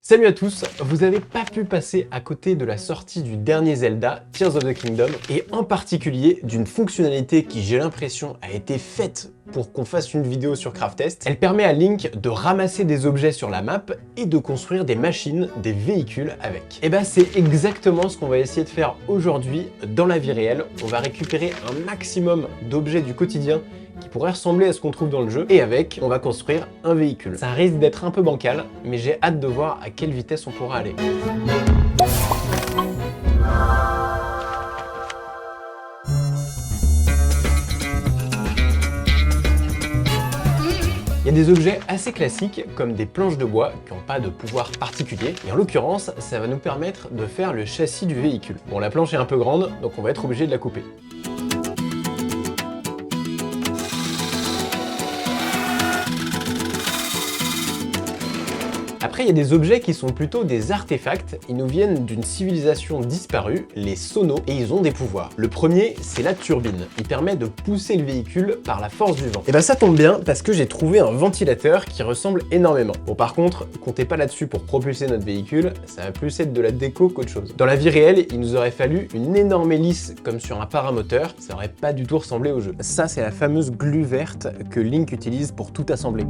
Salut à tous, vous n'avez pas pu passer à côté de la sortie du dernier Zelda, Tears of the Kingdom, et en particulier d'une fonctionnalité qui, j'ai l'impression, a été faite pour qu'on fasse une vidéo sur Craftest. Elle permet à Link de ramasser des objets sur la map et de construire des machines, des véhicules avec. Et bah c'est exactement ce qu'on va essayer de faire aujourd'hui dans la vie réelle. On va récupérer un maximum d'objets du quotidien qui pourrait ressembler à ce qu'on trouve dans le jeu, et avec, on va construire un véhicule. Ça risque d'être un peu bancal, mais j'ai hâte de voir à quelle vitesse on pourra aller. Il y a des objets assez classiques, comme des planches de bois, qui n'ont pas de pouvoir particulier, et en l'occurrence, ça va nous permettre de faire le châssis du véhicule. Bon, la planche est un peu grande, donc on va être obligé de la couper. Après, il y a des objets qui sont plutôt des artefacts. Ils nous viennent d'une civilisation disparue, les Sonos, et ils ont des pouvoirs. Le premier, c'est la turbine. Il permet de pousser le véhicule par la force du vent. Et ben ça tombe bien parce que j'ai trouvé un ventilateur qui ressemble énormément. Bon, par contre, comptez pas là-dessus pour propulser notre véhicule, ça va plus être de la déco qu'autre chose. Dans la vie réelle, il nous aurait fallu une énorme hélice comme sur un paramoteur, ça aurait pas du tout ressemblé au jeu. Ça, c'est la fameuse glu verte que Link utilise pour tout assembler.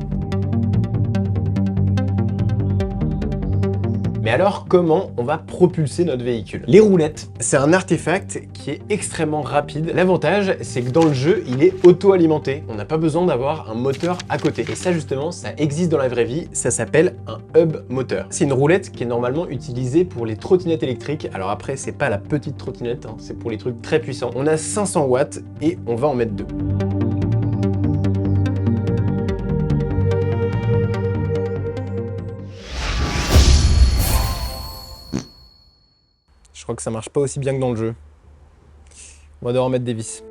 Mais alors, comment on va propulser notre véhicule? Les roulettes, c'est un artefact qui est extrêmement rapide. L'avantage, c'est que dans le jeu, il est auto-alimenté. On n'a pas besoin d'avoir un moteur à côté. Et ça, justement, ça existe dans la vraie vie. Ça s'appelle un hub moteur. C'est une roulette qui est normalement utilisée pour les trottinettes électriques. Alors après, c'est pas la petite trottinette, hein, c'est pour les trucs très puissants. On a 500 watts et on va en mettre deux. Je crois que ça marche pas aussi bien que dans le jeu. On va devoir mettre des vis.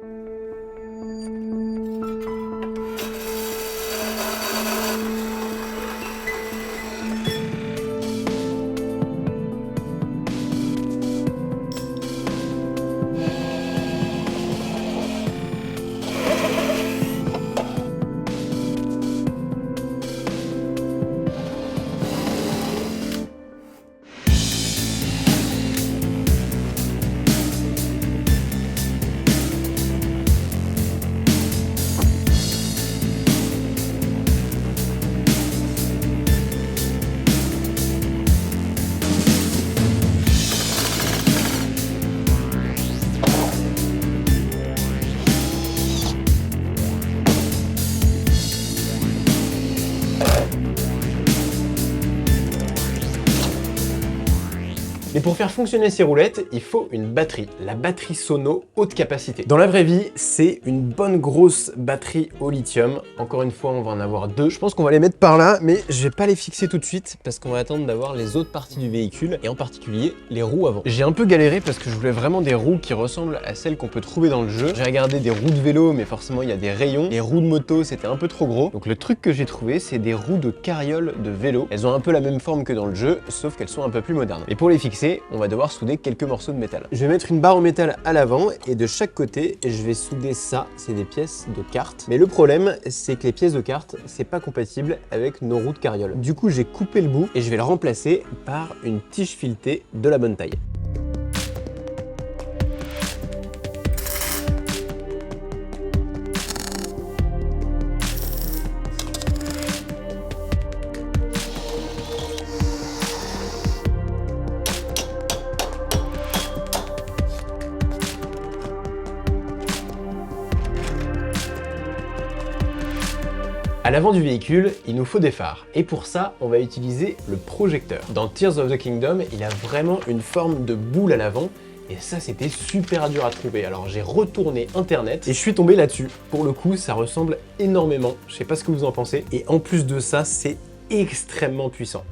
Mais pour faire fonctionner ces roulettes, il faut une batterie, la batterie Sonos haute capacité. Dans la vraie vie, c'est une bonne grosse batterie au lithium. Encore une fois, on va en avoir deux. Je pense qu'on va les mettre par là, mais je vais pas les fixer tout de suite parce qu'on va attendre d'avoir les autres parties du véhicule et en particulier les roues avant. J'ai un peu galéré parce que je voulais vraiment des roues qui ressemblent à celles qu'on peut trouver dans le jeu. J'ai regardé des roues de vélo, mais forcément il y a des rayons. Les roues de moto, c'était un peu trop gros. Donc le truc que j'ai trouvé, c'est des roues de carriole de vélo. Elles ont un peu la même forme que dans le jeu, sauf qu'elles sont un peu plus modernes. Et pour les fixer, on va devoir souder quelques morceaux de métal. Je vais mettre une barre en métal à l'avant et de chaque côté, je vais souder ça. C'est des pièces de cartes. Mais le problème, c'est que les pièces de cartes, c'est pas compatible avec nos roues de carriole. Du coup, j'ai coupé le bout et je vais le remplacer par une tige filetée de la bonne taille. À l'avant du véhicule, il nous faut des phares. Et pour ça, on va utiliser le projecteur. Dans Tears of the Kingdom, il a vraiment une forme de boule à l'avant. Et ça, c'était super dur à trouver. Alors j'ai retourné internet et je suis tombé là-dessus. Pour le coup, ça ressemble énormément. Je sais pas ce que vous en pensez. Et en plus de ça, c'est extrêmement puissant.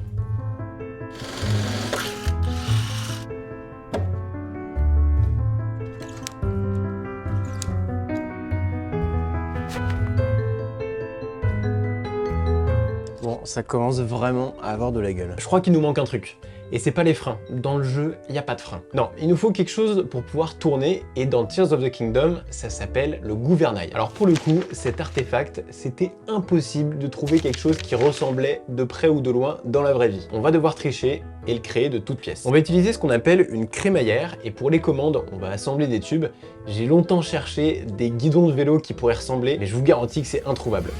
ça commence vraiment à avoir de la gueule. Je crois qu'il nous manque un truc. Et c'est pas les freins. Dans le jeu, il n'y a pas de frein. Non, il nous faut quelque chose pour pouvoir tourner, et dans Tears of the Kingdom, ça s'appelle le gouvernail. Alors pour le coup, cet artefact, c'était impossible de trouver quelque chose qui ressemblait de près ou de loin dans la vraie vie. On va devoir tricher et le créer de toutes pièces. On va utiliser ce qu'on appelle une crémaillère, et pour les commandes, on va assembler des tubes. J'ai longtemps cherché des guidons de vélo qui pourraient ressembler, mais je vous garantis que c'est introuvable.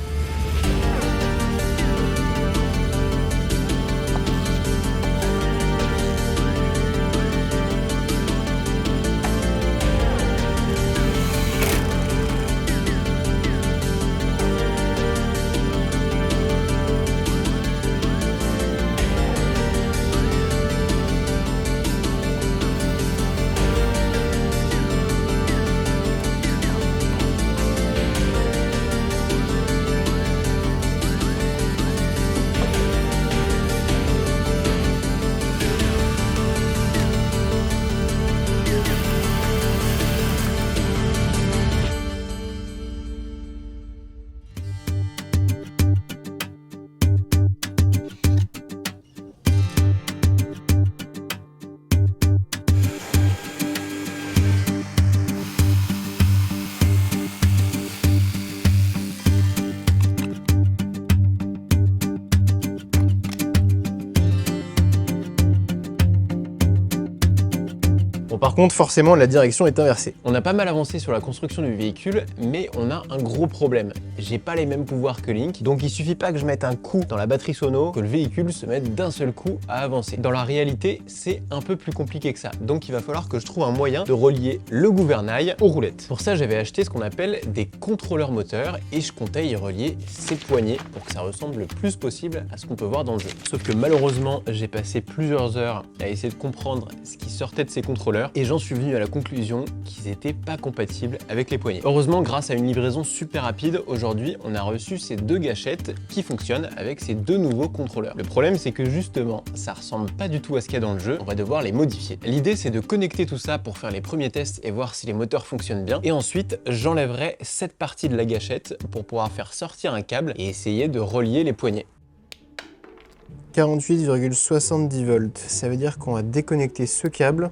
Par contre, forcément, la direction est inversée. On a pas mal avancé sur la construction du véhicule, mais on a un gros problème. J'ai pas les mêmes pouvoirs que Link, donc il suffit pas que je mette un coup dans la batterie sono, que le véhicule se mette d'un seul coup à avancer. Dans la réalité, c'est un peu plus compliqué que ça. Donc il va falloir que je trouve un moyen de relier le gouvernail aux roulettes. Pour ça, j'avais acheté ce qu'on appelle des contrôleurs moteurs, et je comptais y relier ces poignées pour que ça ressemble le plus possible à ce qu'on peut voir dans le jeu. Sauf que malheureusement, j'ai passé plusieurs heures à essayer de comprendre ce qui sortait de ces contrôleurs, et j'en suis venu à la conclusion qu'ils n'étaient pas compatibles avec les poignées. Heureusement, grâce à une livraison super rapide, aujourd'hui, on a reçu ces deux gâchettes qui fonctionnent avec ces deux nouveaux contrôleurs. Le problème, c'est que justement, ça ressemble pas du tout à ce qu'il y a dans le jeu, on va devoir les modifier. L'idée, c'est de connecter tout ça pour faire les premiers tests et voir si les moteurs fonctionnent bien, et ensuite, j'enlèverai cette partie de la gâchette pour pouvoir faire sortir un câble et essayer de relier les poignées. 48,70 volts, ça veut dire qu'on va déconnecter ce câble.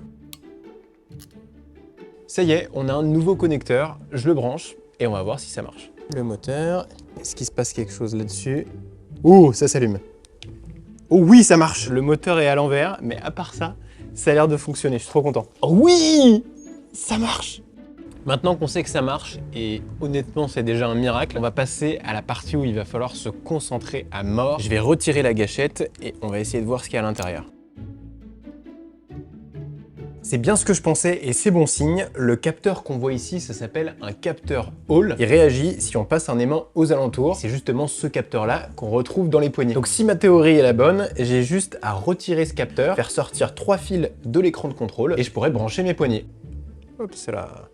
Ça y est, on a un nouveau connecteur, je le branche et on va voir si ça marche. Le moteur, est-ce qu'il se passe quelque chose là-dessus? Oh, ça s'allume. Oh oui, ça marche. Le moteur est à l'envers, mais à part ça, ça a l'air de fonctionner, je suis trop content. Oh oui, ça marche. Maintenant qu'on sait que ça marche, et honnêtement c'est déjà un miracle, on va passer à la partie où il va falloir se concentrer à mort. Je vais retirer la gâchette et on va essayer de voir ce qu'il y a à l'intérieur. C'est bien ce que je pensais et c'est bon signe. Le capteur qu'on voit ici, ça s'appelle un capteur Hall. Il réagit si on passe un aimant aux alentours. C'est justement ce capteur-là qu'on retrouve dans les poignées. Donc si ma théorie est la bonne, j'ai juste à retirer ce capteur, faire sortir 3 fils de l'écran de contrôle et je pourrais brancher mes poignets. Hop, c'est là.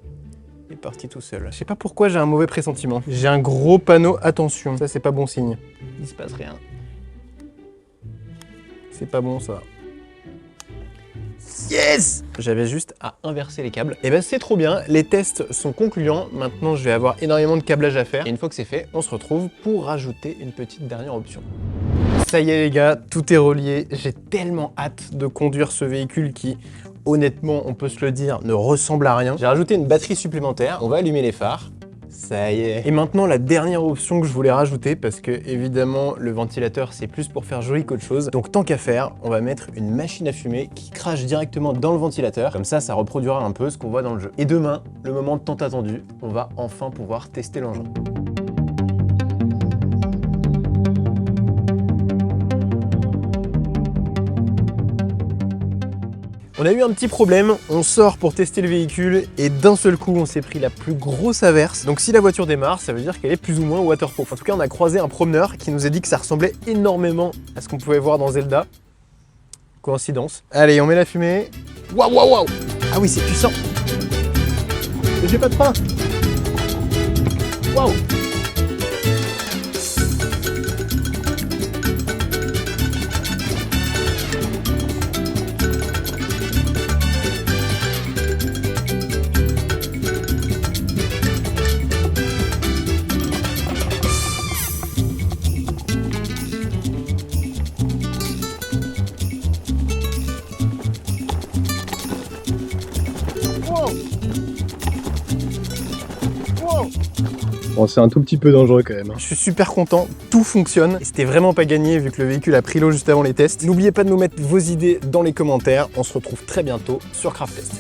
Il est parti tout seul. Je sais pas pourquoi j'ai un mauvais pressentiment. J'ai un gros panneau attention. Ça, c'est pas bon signe. Il se passe rien. C'est pas bon ça. Yes! J'avais juste à inverser les câbles. Et ben c'est trop bien, les tests sont concluants. Maintenant je vais avoir énormément de câblage à faire. Et une fois que c'est fait, on se retrouve pour rajouter une petite dernière option. Ça y est les gars, tout est relié. J'ai tellement hâte de conduire ce véhicule qui, honnêtement, on peut se le dire, ne ressemble à rien. J'ai rajouté une batterie supplémentaire, on va allumer les phares. Ça y est. Et maintenant, la dernière option que je voulais rajouter, parce que évidemment, le ventilateur, c'est plus pour faire joli qu'autre chose. Donc tant qu'à faire, on va mettre une machine à fumer qui crache directement dans le ventilateur. Comme ça reproduira un peu ce qu'on voit dans le jeu. Et demain, le moment tant attendu, on va enfin pouvoir tester l'engin. On a eu un petit problème, on sort pour tester le véhicule et d'un seul coup on s'est pris la plus grosse averse. Donc si la voiture démarre, ça veut dire qu'elle est plus ou moins waterproof. En tout cas on a croisé un promeneur qui nous a dit que ça ressemblait énormément à ce qu'on pouvait voir dans Zelda. Coïncidence. Allez, on met la fumée. Waouh, waouh, waouh! Ah oui, c'est puissant! J'ai pas de frein! Waouh! Bon, c'est un tout petit peu dangereux quand même. Je suis super content, tout fonctionne et c'était vraiment pas gagné vu que le véhicule a pris l'eau juste avant les tests. N'oubliez pas de nous mettre vos idées dans les commentaires, on se retrouve très bientôt sur Craftest.